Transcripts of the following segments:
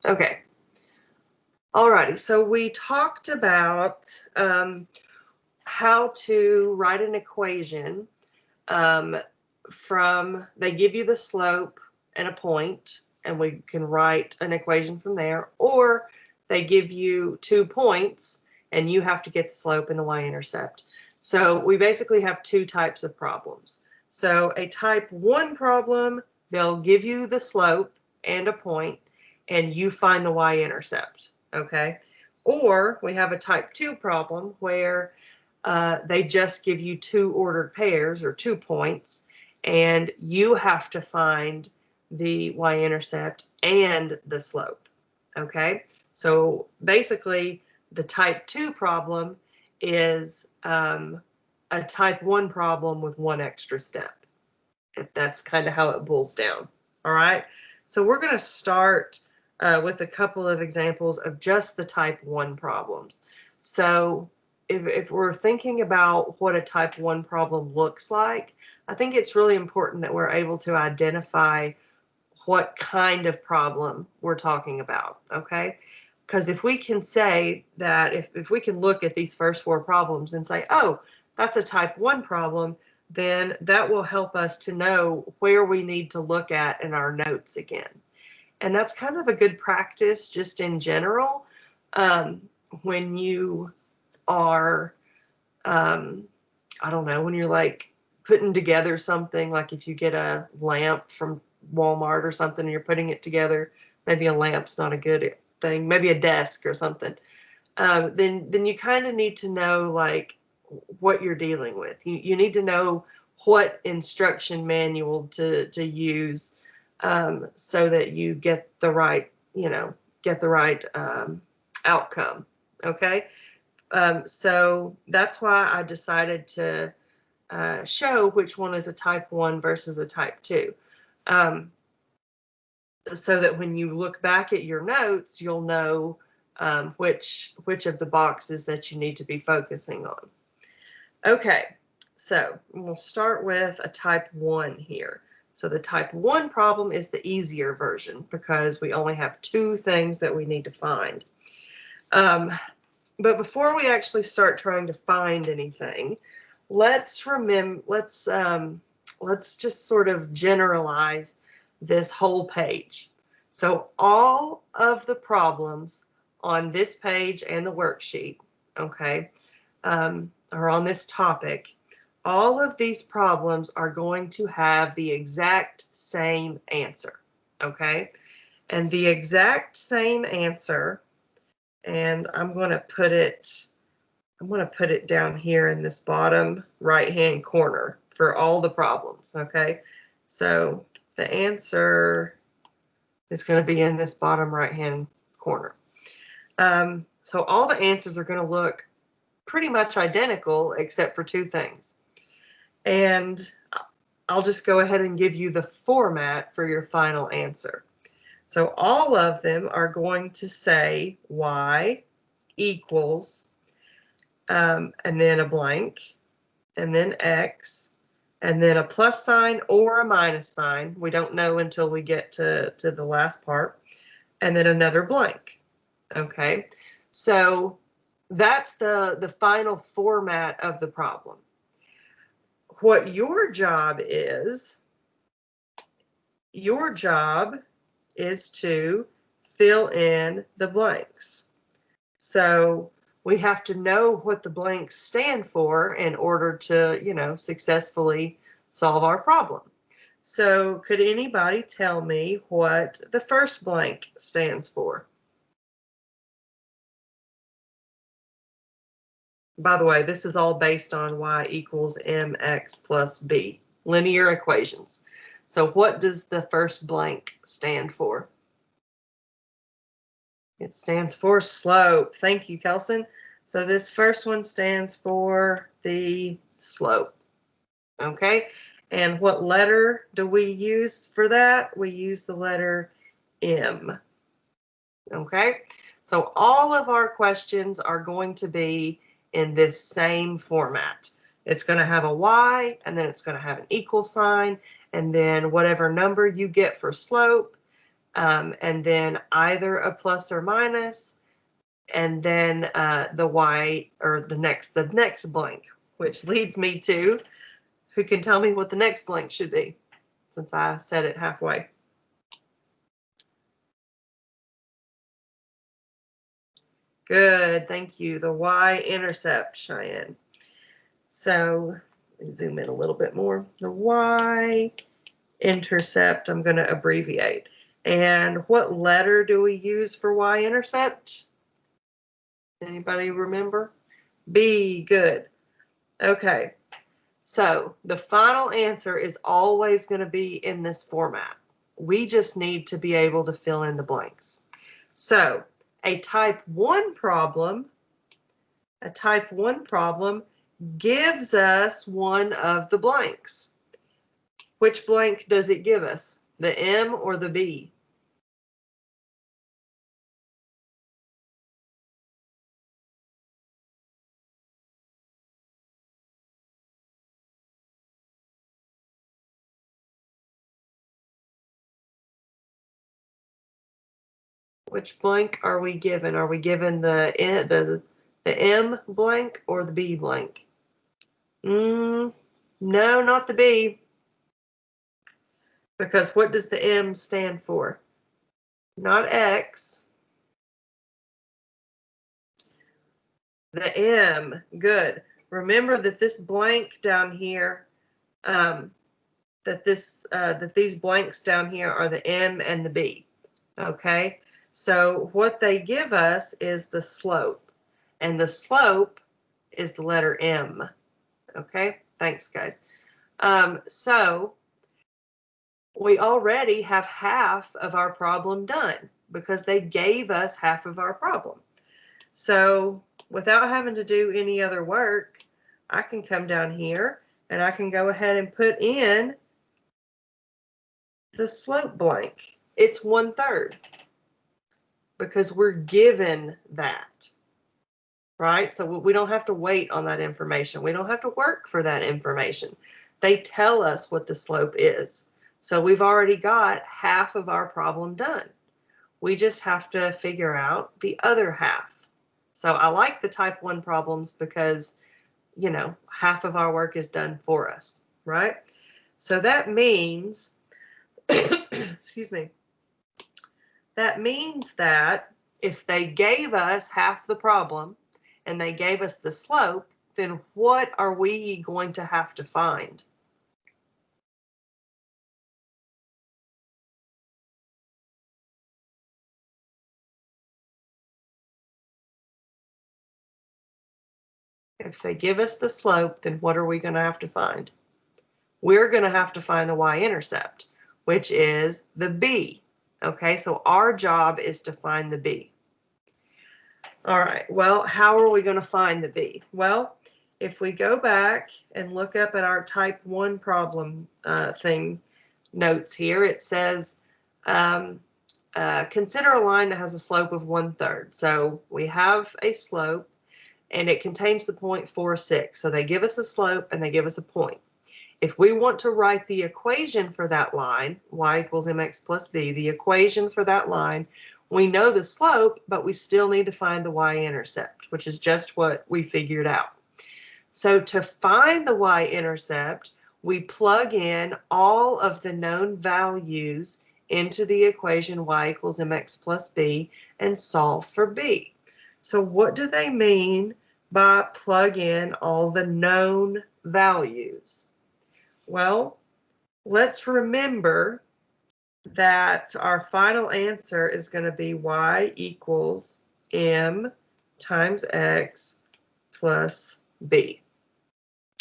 Okay. Alrighty, so we talked about how to write an equation um, they give you the slope and a point, and we can write an equation from there, or they give you 2 points, and you have to get the slope and the y-intercept. So we basically have 2 types of problems. So a type 1 problem, they'll give you the slope and a point, and you find the y-intercept, okay? Or we have a type 2 problem where they just give you 2 ordered pairs or 2 points, and you have to find the y-intercept and the slope, okay? So basically, the type 2 problem is a type 1 problem with 1 extra step. That's kind of how it boils down, all right? So we're going to start with a couple of examples of just the type 1 problems. So if we're thinking about what a type 1 problem looks like, I think it's really important that we're able to identify what kind of problem we're talking about, okay? Because if we can say that, if we can look at these first 4 problems and say, oh, that's a type 1 problem, then that will help us to know where we need to look at in our notes again. And that's kind of a good practice just in general when you are, I don't know, when you're like putting together something, like if you get a lamp from Walmart or something and you're putting it together, maybe a lamp's not a good thing, maybe a desk or something, then you kind of need to know like what you're dealing with. You need to know what instruction manual to use so that you get the right, outcome. Okay. So that's why I decided to show which one is a type 1 versus a type 2. So that when you look back at your notes, you'll know which of the boxes that you need to be focusing on. Okay, so we'll start with a type 1 here. So the type 1 problem is the easier version because we only have 2 things that we need to find. But before we actually start trying to find anything, let's just sort of generalize this whole page. So all of the problems on this page and the worksheet, okay, are on this topic. All of these problems are going to have the exact same answer, okay? And the exact same answer, and I'm going to put it down here in this bottom right-hand corner for all the problems, okay? So the answer is going to be in this bottom right-hand corner. So all the answers are going to look pretty much identical except for 2 things. And I'll just go ahead and give you the format for your final answer. So all of them are going to say y equals, and then a blank, and then x, and then a plus sign or a minus sign. We don't know until we get to the last part, and then another blank. Okay, so that's the final format of the problem. What your job is to fill in the blanks. So we have to know what the blanks stand for in order to, successfully solve our problem. So could anybody tell me what the first blank stands for? By the way, this is all based on y equals mx plus b, linear equations. So what does the first blank stand for? It stands for slope. Thank you, Kelson. So this first one stands for the slope. Okay, and what letter do we use for that? We use the letter M. Okay, so all of our questions are going to be in this same format. It's going to have a y, and then it's going to have an equal sign, and then whatever number you get for slope, and then either a plus or minus, and then the y, or the next blank, which leads me to, who can tell me what the next blank should be, since I said it halfway? Good, thank you. The y-intercept, Cheyenne. So let me zoom in a little bit more. The y-intercept, I'm going to abbreviate. And what letter do we use for y-intercept? Anybody remember? B, good. Okay, so the final answer is always going to be in this format. We just need to be able to fill in the blanks. So a type 1 problem gives us one of the blanks. Which blank does it give us? The M or the B? Which blank are we given? Are we given the M blank or the B blank? No, not the B. Because what does the M stand for? Not X. The M. Good. Remember that this blank down here, that these blanks down here are the M and the B. Okay. So what they give us is the slope, and the slope is the letter M. Okay. Thanks, guys. So we already have half of our problem done because they gave us half of our problem. So without having to do any other work, I can come down here and I can go ahead and put in the slope blank. It's 1/3 because we're given that, right? So we don't have to wait on that information. We don't have to work for that information. They tell us what the slope is. So we've already got half of our problem done. We just have to figure out the other half. So I like the type 1 problems because, you know, half of our work is done for us, right? So that means, excuse me, that means that if they gave us half the problem and they gave us the slope, then what are we going to have to find? If they give us the slope, then what are we going to have to find? We're going to have to find the y-intercept, which is the B. Okay, so our job is to find the B. All right, well, how are we going to find the B? Well, if we go back and look up at our type 1 problem thing notes here, it says, consider a line that has a slope of 1/3. So we have a slope and it contains the point 4, 6. So they give us a slope and they give us a point. If we want to write the equation for that line, y equals mx plus b, the equation for that line, we know the slope, but we still need to find the y-intercept, which is just what we figured out. So to find the y-intercept, we plug in all of the known values into the equation y equals mx plus b and solve for b. So what do they mean by plug in all the known values? Well, let's remember that our final answer is going to be y equals m times x plus b.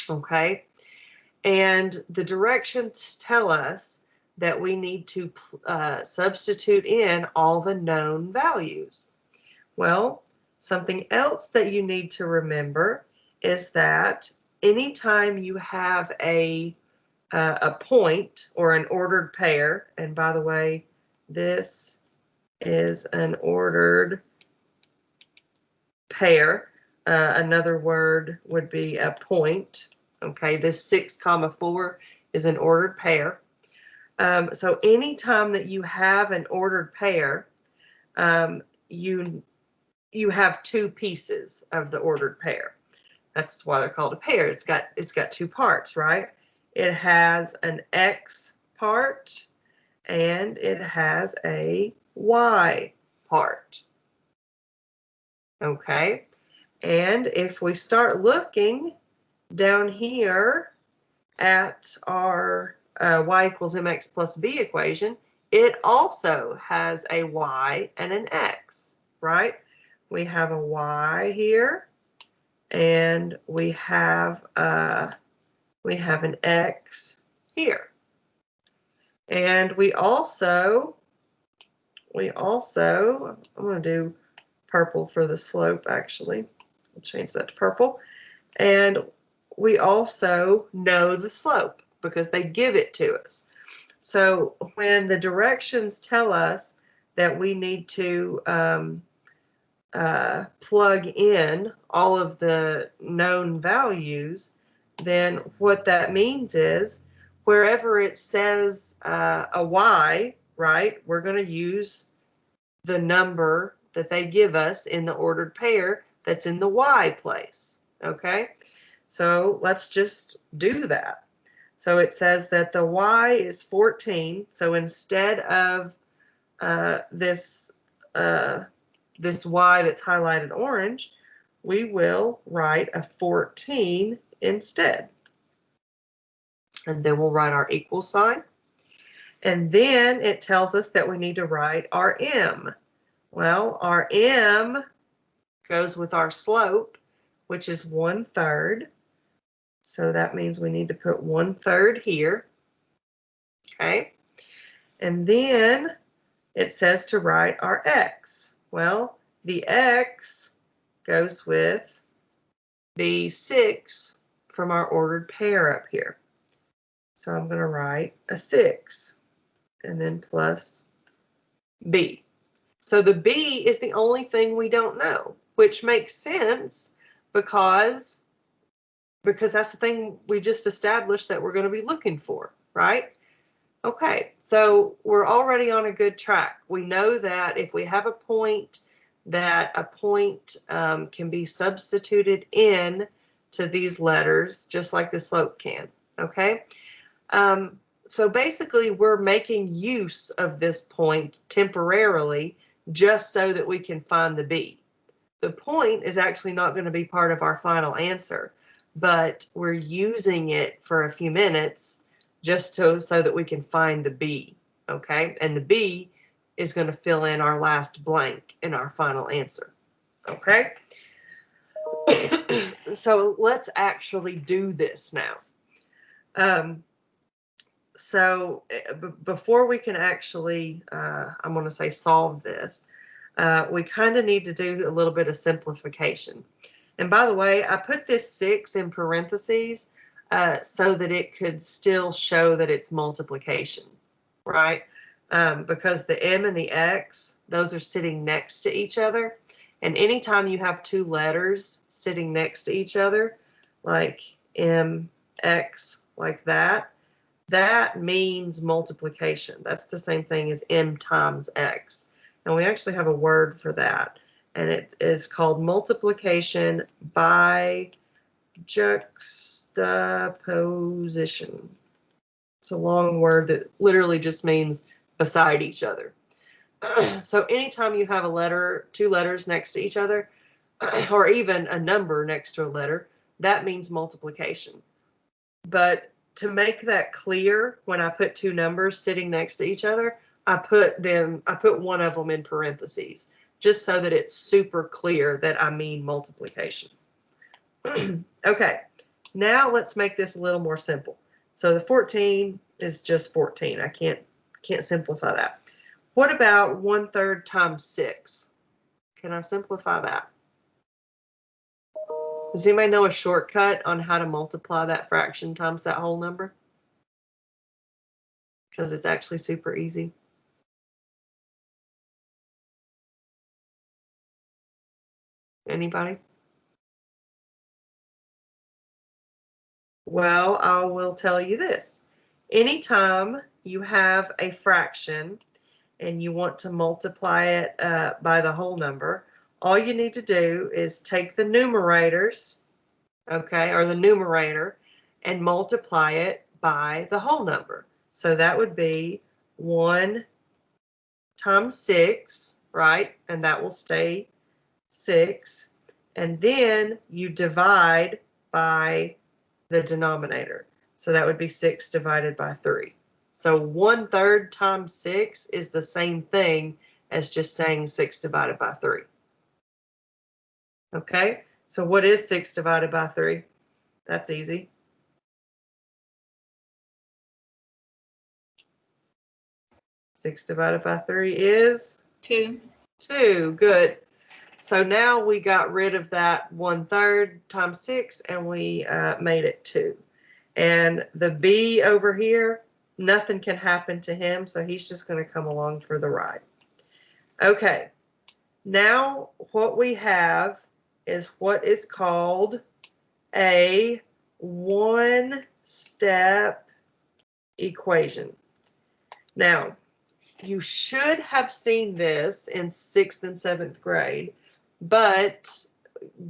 Okay, and the directions tell us that we need to substitute in all the known values. Well, something else that you need to remember is that anytime you have a point or an ordered pair, and by the way, this is an ordered pair. Another word would be a point. Okay, this 6, 4 is an ordered pair. So anytime that you have an ordered pair, you have two pieces of the ordered pair. That's why they're called a pair. It's got two parts, right? It has an X part and it has a Y part. Okay. And if we start looking down here at our y equals mx plus b equation, it also has a y and an x, right? We have a y here, and we have an x here. And we also, I'm going to do purple for the slope, actually. I'll change that to purple. And we also know the slope because they give it to us. So when the directions tell us that we need to plug in all of the known values, then what that means is wherever it says a y, right, we're going to use the number that they give us in the ordered pair that's in the y place. Okay, so let's just do that. So it says that the y is 14. So instead of this y that's highlighted orange, we will write a 14 instead. And then we'll write our equal sign. And then it tells us that we need to write our m. Well, our m goes with our slope, which is 1/3. So that means we need to put 1/3 here. Okay. And then it says to write our x. Well, the x goes with the 6 from our ordered pair up here. So I'm going to write a 6 and then plus b. So the b is the only thing we don't know, which makes sense because that's the thing we just established that we're going to be looking for, right? Okay, so we're already on a good track. We know that if we have a point, that a point can be substituted in to these letters, just like the slope can, okay? So basically, we're making use of this point temporarily just so that we can find the b. The point is actually not going to be part of our final answer, but we're using it for a few minutes just so that we can find the b, okay? And the b is going to fill in our last blank in our final answer, okay? So let's actually do this now. So before we can actually, I'm going to say solve this, we kind of need to do a little bit of simplification. And by the way, I put this 6 in parentheses so that it could still show that it's multiplication, right? Because the m and the x, those are sitting next to each other. And anytime you have two letters sitting next to each other, like m, x, like that, that means multiplication. That's the same thing as m times x. And we actually have a word for that. And it is called multiplication by juxtaposition. It's a long word that literally just means beside each other. So anytime you have a letter, two letters next to each other, or even a number next to a letter, that means multiplication. But to make that clear, when I put two numbers sitting next to each other, I put one of them in parentheses, just so that it's super clear that I mean multiplication. Okay, now let's make this a little more simple. So the 14 is just 14. I can't simplify that. What about 1/3 times 6? Can I simplify that? Does anybody know a shortcut on how to multiply that fraction times that whole number? Because it's actually super easy. Anybody? Well, I will tell you this. Anytime you have a fraction and you want to multiply it by the whole number, all you need to do is take the numerators, okay, or the numerator, and multiply it by the whole number. So that would be 1 times 6, right? And that will stay 6. And then you divide by the denominator. So that would be 6 divided by 3. So 1/3 times 6 is the same thing as just saying 6 divided by 3. Okay, so what is 6 divided by 3? That's easy. Six divided by 3 is? 2. 2, good. So now we got rid of that 1/3 times 6 and we made it 2. And the B over here, nothing can happen to him, so he's just going to come along for the ride. Okay, now what we have is what is called a one-step equation. Now, you should have seen this in 6th and 7th grade, but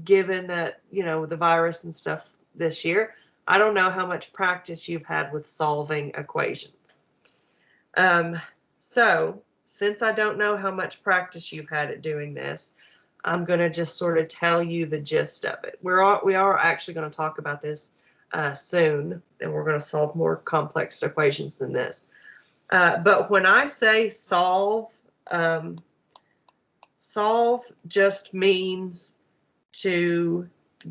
given that, you know, the virus and stuff this year, I don't know how much practice you've had with solving equations. So since I don't know how much practice you've had at doing this, I'm going to just sort of tell you the gist of it. We are actually going to talk about this soon, and we're going to solve more complex equations than this. But when I say solve, solve just means to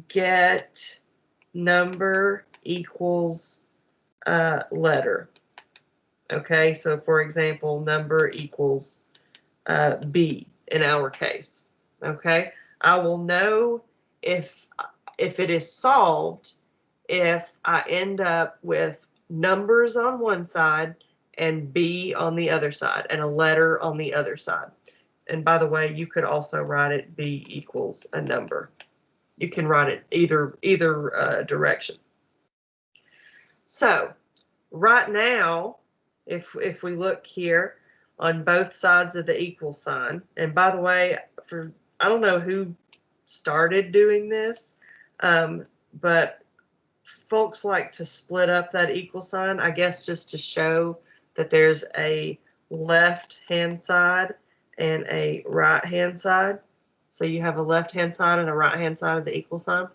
get number equals letter. Okay, so for example, number equals B in our case. Okay, I will know if it is solved if I end up with numbers on one side and B on the other side and a letter on the other side. And by the way, you could also write it B equals a number. You can write it either direction. So right now, if we look here on both sides of the equal sign, and by the way, I don't know who started doing this, but folks like to split up that equal sign, I guess just to show that there's a left-hand side and a right-hand side. So you have a left-hand side and a right-hand side of the equal sign.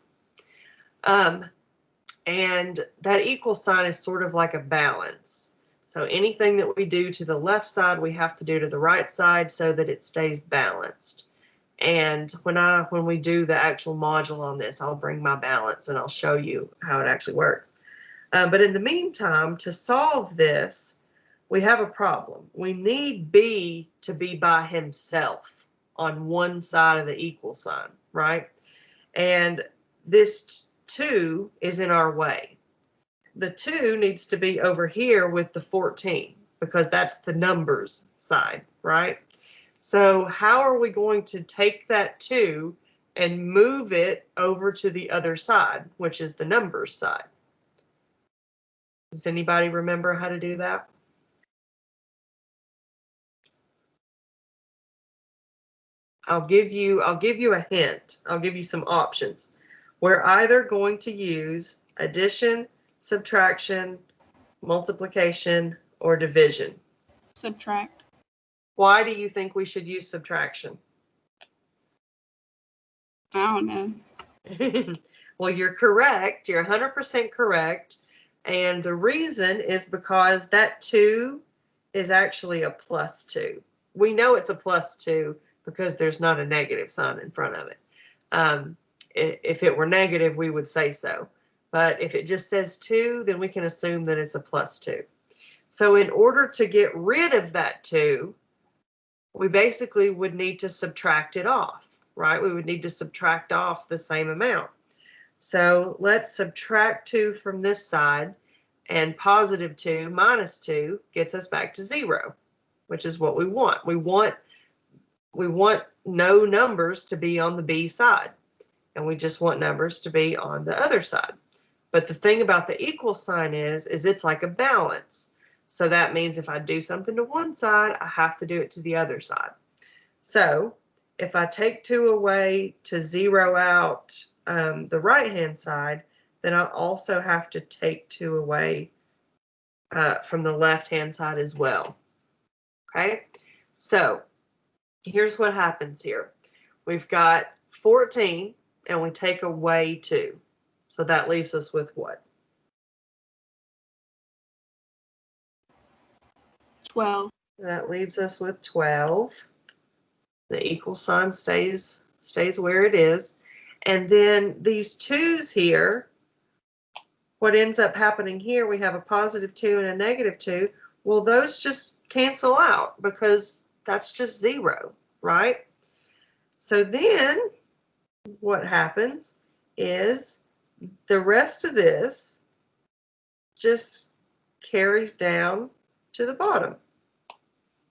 And that equal sign is sort of like a balance. So anything that we do to the left side, we have to do to the right side so that it stays balanced. And when we do the actual module on this, I'll bring my balance and I'll show you how it actually works. But in the meantime, to solve this, we have a problem. We need B to be by himself on one side of the equal sign, right? And this 2 is in our way. The 2 needs to be over here with the 14 because that's the numbers side, right? So how are we going to take that 2 and move it over to the other side, which is the numbers side? Does anybody remember how to do that? I'll give you a hint. I'll give you some options. We're either going to use addition, subtraction, multiplication, or division. Subtract. Why do you think we should use subtraction? I don't know. Well, you're correct. You're 100% correct. And the reason is because that 2 is actually a plus 2. We know it's a plus 2 because there's not a negative sign in front of it. If it were negative, we would say so. But if it just says 2, then we can assume that it's a plus 2. So in order to get rid of that 2, we basically would need to subtract it off, right? We would need to subtract off the same amount. So let's subtract 2 from this side, and positive 2 minus 2 gets us back to 0, which is what we want. We want no numbers to be on the B side, and we just want numbers to be on the other side. But the thing about the equal sign is it's like a balance. So that means if I do something to one side, I have to do it to the other side. So if I take 2 away to zero out the right-hand side, then I also have to take 2 away from the left-hand side as well. Okay, so here's what happens here. We've got 14 and we take away 2. So that leaves us with what? 12. That leaves us with 12. The equal sign stays where it is. And then these 2's here, what ends up happening here, we have a positive 2 and a negative 2. Well, those just cancel out because that's just 0, right? So then what happens is the rest of this just carries down to the bottom.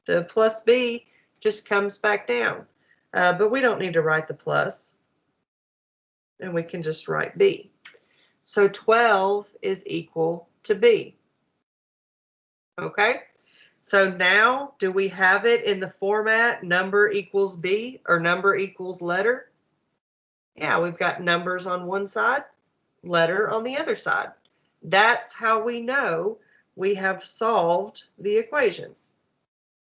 The plus b just comes back down. But we don't need to write the plus, and we can just write b. So 12 is equal to b. Okay, so now do we have it in the format number equals b or number equals letter? Yeah, we've got numbers on one side, letter on the other side. That's how we know we have solved the equation.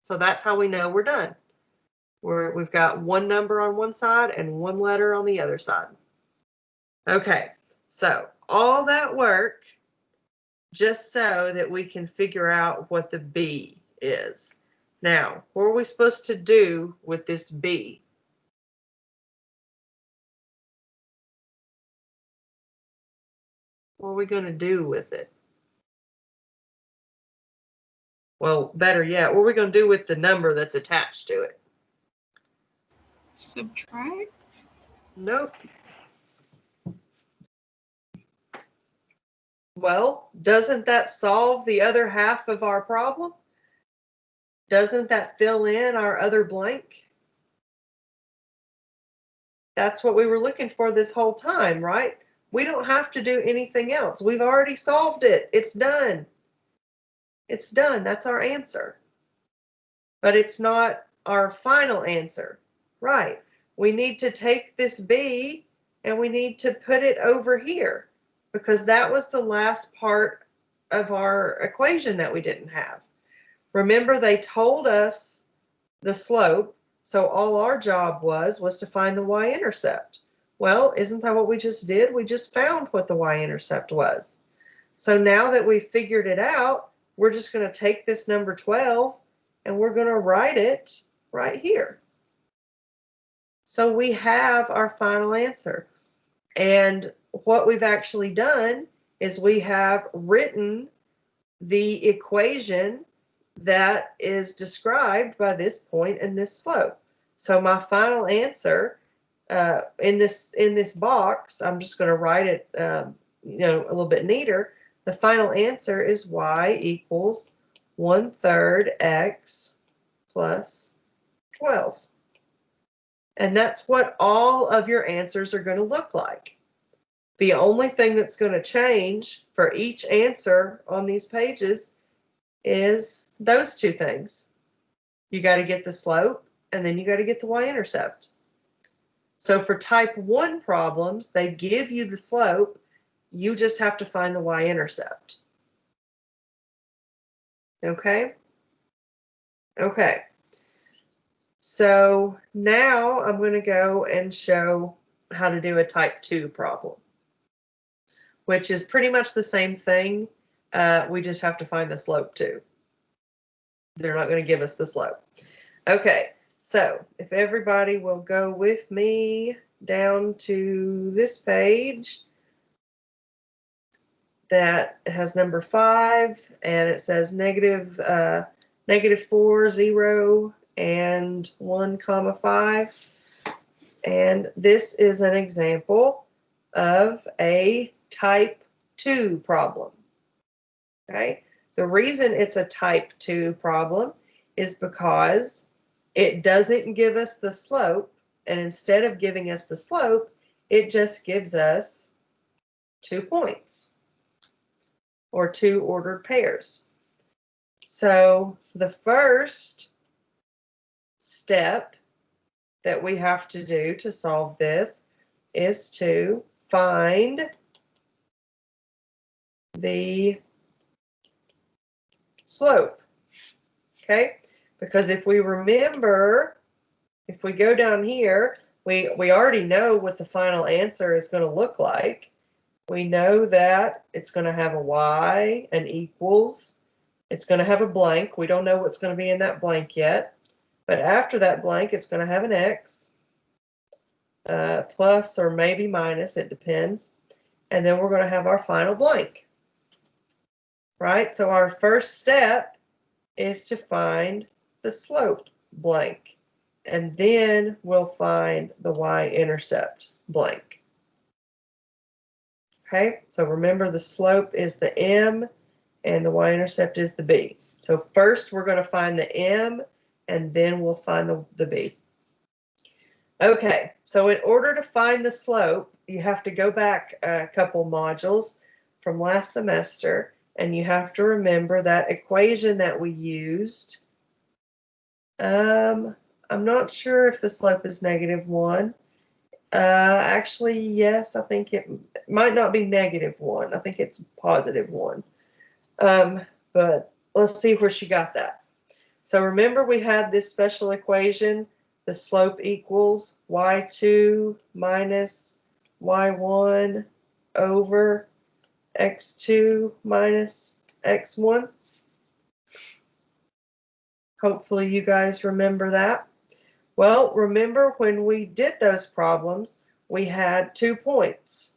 So that's how we know we're done. We've got one number on one side and one letter on the other side. Okay, so all that work just so that we can figure out what the b is. Now, what are we supposed to do with this b? What are we going to do with it? Well, better yet, what are we going to do with the number that's attached to it? Subtract? Nope. Well, doesn't that solve the other half of our problem? Doesn't that fill in our other blank? That's what we were looking for this whole time, right? We don't have to do anything else. We've already solved it. It's done. It's done. That's our answer. But it's not our final answer, right? We need to take this b and we need to put it over here because that was the last part of our equation that we didn't have. Remember, they told us the slope, so all our job was to find the y-intercept. Well, isn't that what we just did? We just found what the y-intercept was. So now that we've figured it out, we're just going to take this number 12 and we're going to write it right here. So we have our final answer. And what we've actually done is we have written the equation that is described by this point and this slope. So my final answer in this box, I'm just going to write it a little bit neater. The final answer is y equals 1/3 x plus 12. And that's what all of your answers are going to look like. The only thing that's going to change for each answer on these pages is those two things. You got to get the slope and then you got to get the y-intercept. So for type 1 problems, they give you the slope. You just have to find the y-intercept. Okay? Okay. So now I'm going to go and show how to do a type 2 problem, which is pretty much the same thing. We just have to find the slope too. They're not going to give us the slope. Okay, so if everybody will go with me down to this page that has number 5, and it says -4, 0, and 1, 5. And this is an example of a type 2 problem. Okay, the reason it's a type 2 problem is because it doesn't give us the slope, and instead of giving us the slope, it just gives us 2 points. or two ordered pairs. So the first step that we have to do to solve this is to find the slope, okay? Because if we remember, if we go down here, we already know what the final answer is going to look like. We know that it's going to have a y, an equals. It's going to have a blank. We don't know what's going to be in that blank yet. But after that blank, it's going to have an x, plus or maybe minus, it depends. And then we're going to have our final blank, right? So our first step is to find the slope blank. And then we'll find the y-intercept blank. Okay, so remember the slope is the m and the y-intercept is the b. So first we're going to find the m and then we'll find the b. Okay, so in order to find the slope, you have to go back a couple modules from last semester and you have to remember that equation that we used. I'm not sure if the slope is -1. Actually, yes, I think it might not be -1. I think it's +1. But let's see where she got that. So remember we had this special equation, the slope equals y2 minus y1 over x2 minus x1. Hopefully you guys remember that. Well, remember when we did those problems, we had 2 points.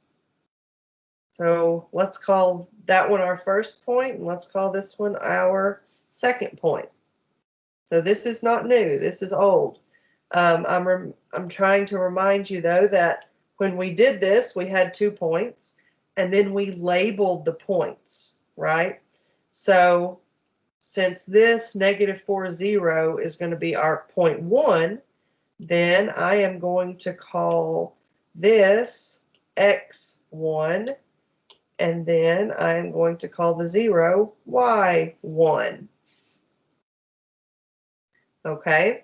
So let's call that one our first point, and let's call this one our second point. So this is not new, this is old. I'm trying to remind you though that when we did this, we had 2 points, and then we labeled the points, right? So since this -4, is going to be our point 1, then I am going to call this x1, and then I am going to call the 0 y1. Okay,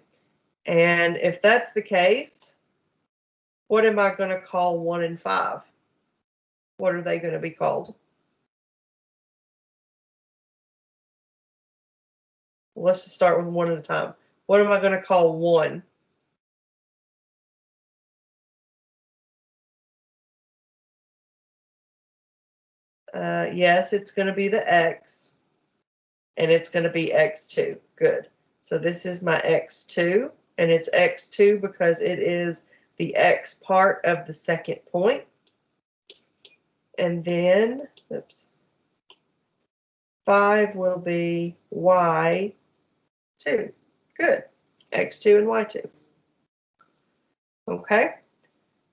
and if that's the case, what am I going to call 1 and 5? What are they going to be called? Let's just start with one at a time. What am I going to call 1? Yes, it's going to be the x, and it's going to be x2. Good. So this is my x2, and it's x2 because it is the x part of the second point. And then, oops, 5 will be y2. Good. x2 and y2. Okay.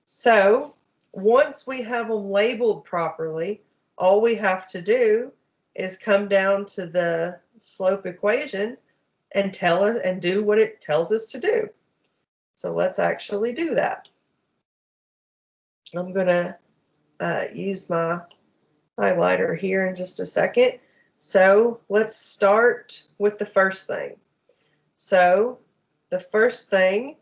So once we have them labeled properly, all we have to do is come down to the slope equation and tell us and do what it tells us to do. So let's actually do that. I'm going to use my highlighter here in just a second. So let's start with the first thing. So the first thing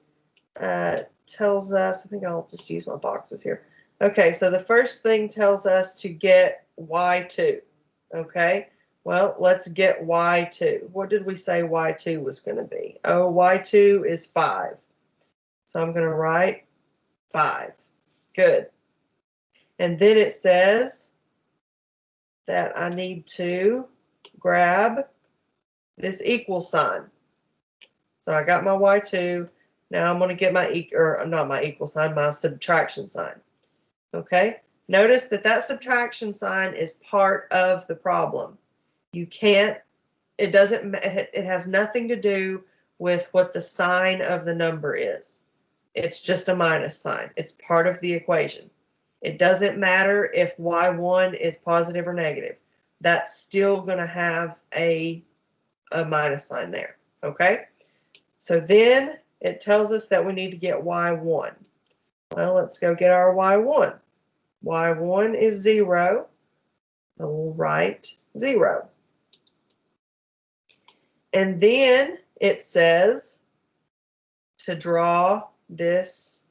tells us, I think I'll just use my boxes here. Okay, so the first thing tells us to get y2. Okay, well, let's get y2. What did we say y2 was going to be? Oh, y2 is 5. So I'm going to write 5. Good. And then it says that I need to grab this equal sign. So I got my y2. Now I'm going to get my, or not my equal sign, my subtraction sign. Okay, notice that that subtraction sign is part of the problem. You can't, it doesn't, it has nothing to do with what the sign of the number is. It's just a minus sign. It's part of the equation. It doesn't matter if y1 is positive or negative. That's still going to have a minus sign there. Okay, so then it tells us that we need to get y1. Well, let's go get our y1. Y1 is 0. So we'll write 0. And then it says to draw this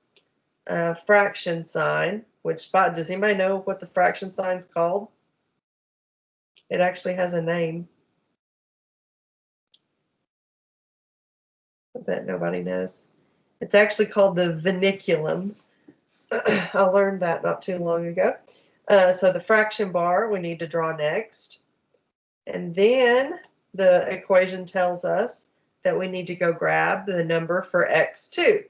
fraction sign, which, does anybody know what the fraction sign's called? It actually has a name. I bet nobody knows. It's actually called the vinculum. I learned that not too long ago. So the fraction bar we need to draw next. And then the equation tells us that we need to go grab the number for x2.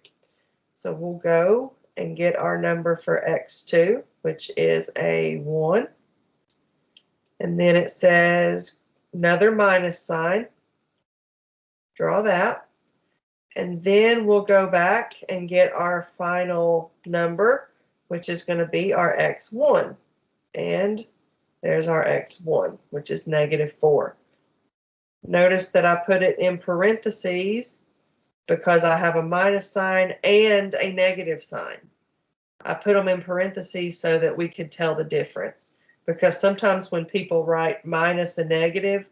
So we'll go and get our number for x2, which is a 1. And then it says another minus sign. Draw that. And then we'll go back and get our final number, which is going to be our x1. And there's our x1, which is -4. Notice that I put it in parentheses because I have a minus sign and a negative sign. I put them in parentheses so that we could tell the difference. Because sometimes when people write minus and negative,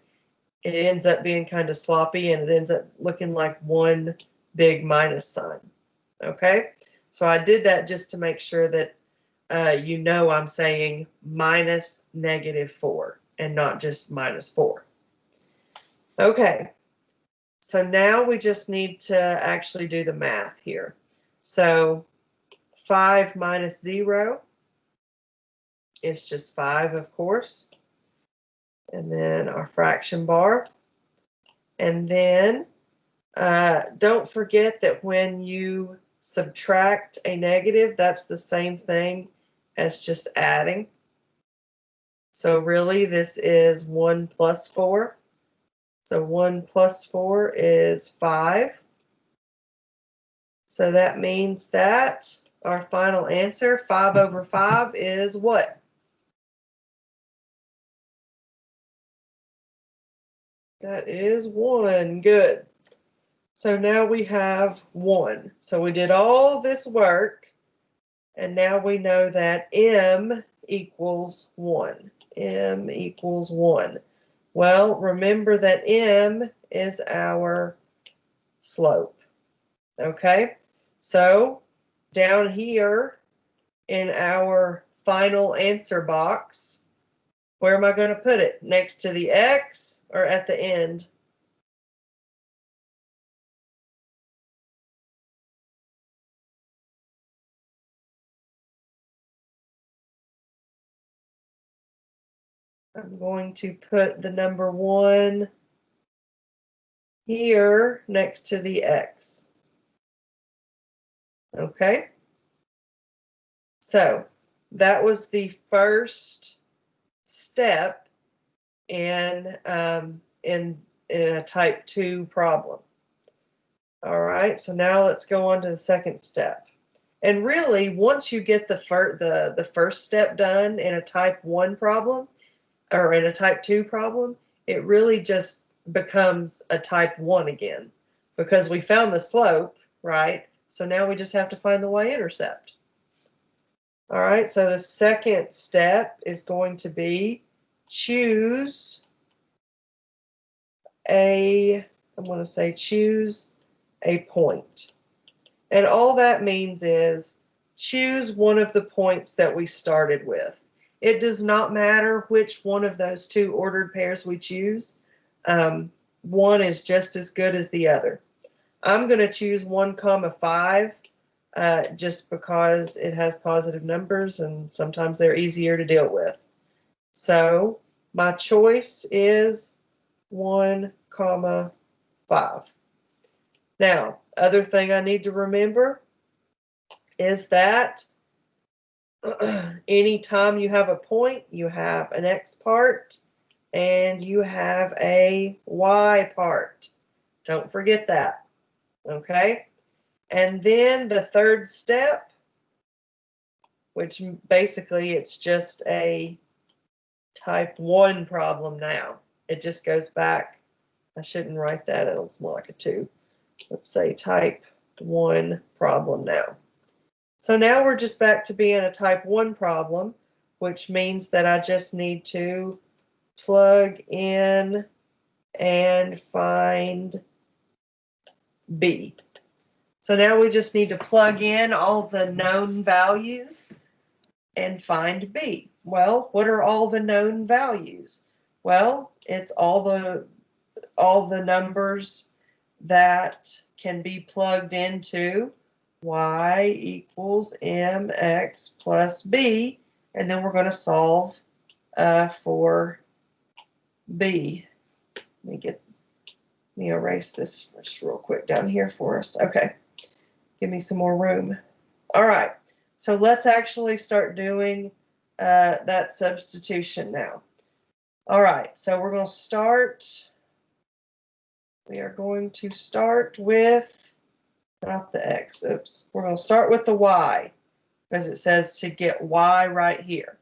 it ends up being kind of sloppy and it ends up looking like one big minus sign. Okay, so I did that just to make sure that you know I'm saying minus -4 and not just -4. Okay, so now we just need to actually do the math here. So 5 minus 0 is just 5, of course. And then our fraction bar. And then don't forget that when you subtract a negative, that's the same thing as just adding. So really this is 1 plus 4. So 1 plus 4 is 5. So that means that our final answer, 5 over 5, is what? That is 1. Good. So now we have 1. So we did all this work, and now we know that m equals 1. M equals 1. Well, remember that m is our slope. Okay? So down here in our final answer box, where am I going to put it? Next to the x or at the end? I'm going to put the number 1 here next to the x. Okay? So that was the first step in a type 2 problem. All right, so now let's go on to the second step. And really, once you get the first step done in a type 1 problem or in a type 2 problem, it really just becomes a type 1 again because we found the slope, right? So now we just have to find the y-intercept. All right, so the second step is going to be choose a point. And all that means is choose one of the points that we started with. It does not matter which one of those two ordered pairs we choose. One is just as good as the other. I'm going to choose 1, 5 just because it has positive numbers and sometimes they're easier to deal with. So my choice is 1, 5. Now, other thing I need to remember is that anytime you have a point, you have an x part and you have a y part. Don't forget that. Okay? And then the third step, which basically it's just a type 1 problem now. It just goes back. I shouldn't write that. It's more like a 2. Let's say type 1 problem now. So now we're just back to being a type 1 problem, which means that I just need to plug in and find B. So now we just need to plug in all the known values and find B. Well, what are all the known values? Well, it's all the numbers that can be plugged into y equals mx plus b, and then we're going to solve for b. Let me erase this just real quick down here for us. Okay, give me some more room. All right, so let's actually start doing that substitution now. All right, so we are going to start with, not the x, oops. We're going to start with the y, because it says to get y right here.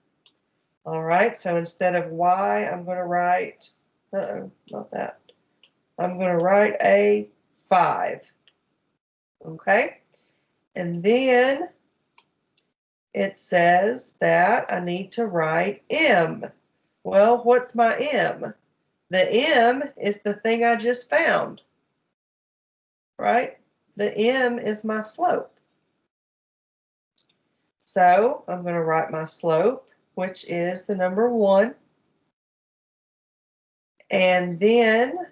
All right, so instead of y, I'm going to write, not that. I'm going to write a 5. Okay, and then it says that I need to write m. Well, what's my m? The m is the thing I just found, right? The m is my slope. So I'm going to write my slope, which is the number 1. And then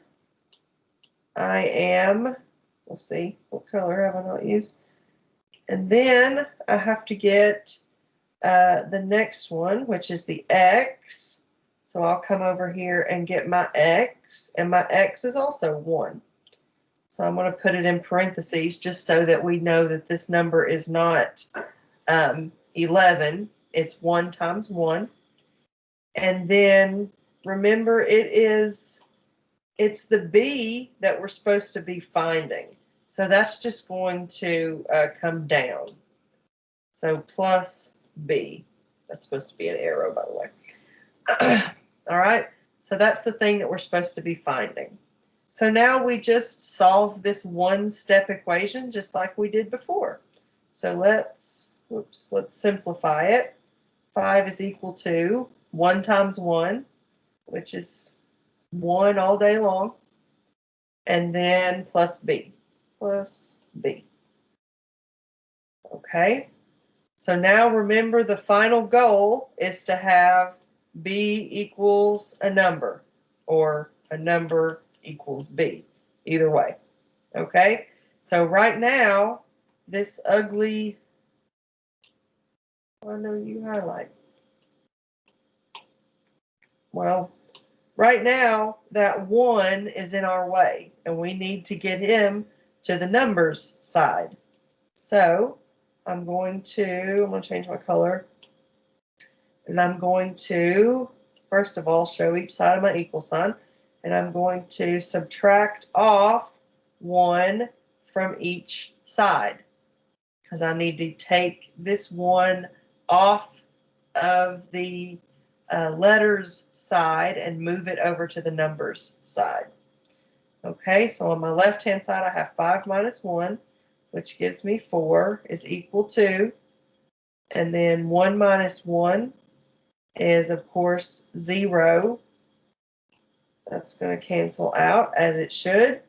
I am, let's see, what color have I not used? And then I have to get the next one, which is the x. So I'll come over here and get my x, and my x is also 1. So I'm going to put it in parentheses just so that we know that this number is not 11. It's 1 times 1. And then remember, it's the b that we're supposed to be finding. So that's just going to come down. So plus b. That's supposed to be an arrow, by the way. All right, so that's the thing that we're supposed to be finding. So now we just solve this one-step equation just like we did before. So let's simplify it. 5 is equal to 1 times 1, which is 1 all day long, and then plus b. Okay, so now remember, the final goal is to have b equals a number, or a number equals b, either way. Okay, so right now, this ugly, I know you highlight. Well, right now, that 1 is in our way, and we need to get him to the numbers side. So I'm going to change my color, and I'm going to, first of all, show each side of my equal sign, and I'm going to subtract off 1 from each side, because I need to take this 1 off of the letters side and move it over to the numbers side. Okay, so on my left-hand side, I have 5 minus 1, which gives me 4, is equal to, and then 1 minus 1 is, of course, 0. That's going to cancel out, as it should.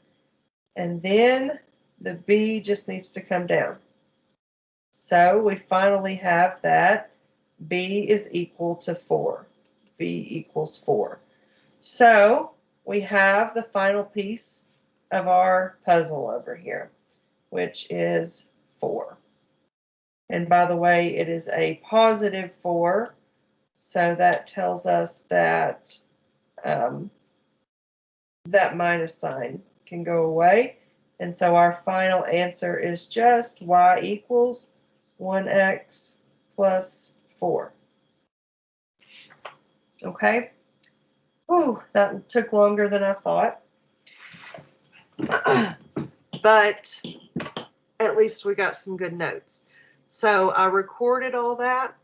And then the b just needs to come down. So we finally have that b is equal to 4. b equals 4. So we have the final piece of our puzzle over here, which is 4. And by the way, it is a positive 4, so that tells us that that minus sign can go away. And so our final answer is just y equals 1x plus 4. Okay? Whew, that took longer than I thought. But at least we got some good notes. So I recorded all that,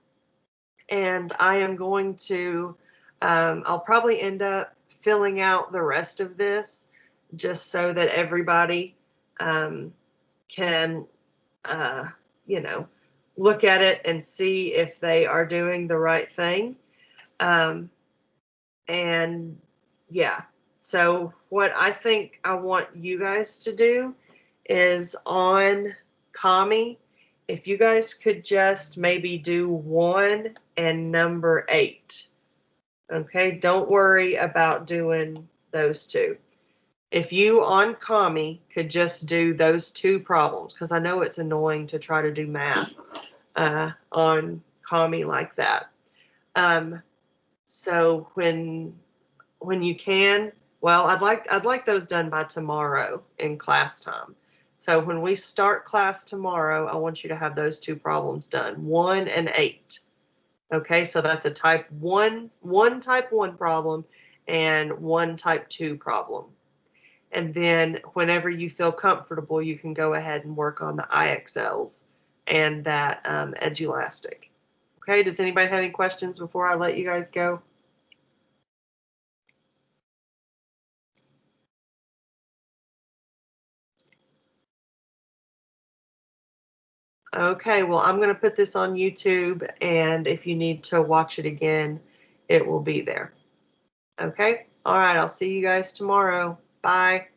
and I am going to, I'll probably end up filling out the rest of this just so that everybody can, look at it and see if they are doing the right thing. And yeah, so what I think I want you guys to do is on Kami, if you guys could just maybe do 1 and number 8. Okay, don't worry about doing those two. If you on Kami could just do those 2 problems, because I know it's annoying to try to do math on Kami like that. So when you can, well, I'd like those done by tomorrow in class time. So when we start class tomorrow, I want you to have those 2 problems done, 1 and 8. Okay, so that's a type 1 type 1 problem and 1 type 2 problem. And then whenever you feel comfortable, you can go ahead and work on the IXLs and that Edulastic. Okay, does anybody have any questions before I let you guys go? Okay, well, I'm going to put this on YouTube, and if you need to watch it again, it will be there. Okay, all right, I'll see you guys tomorrow. Bye.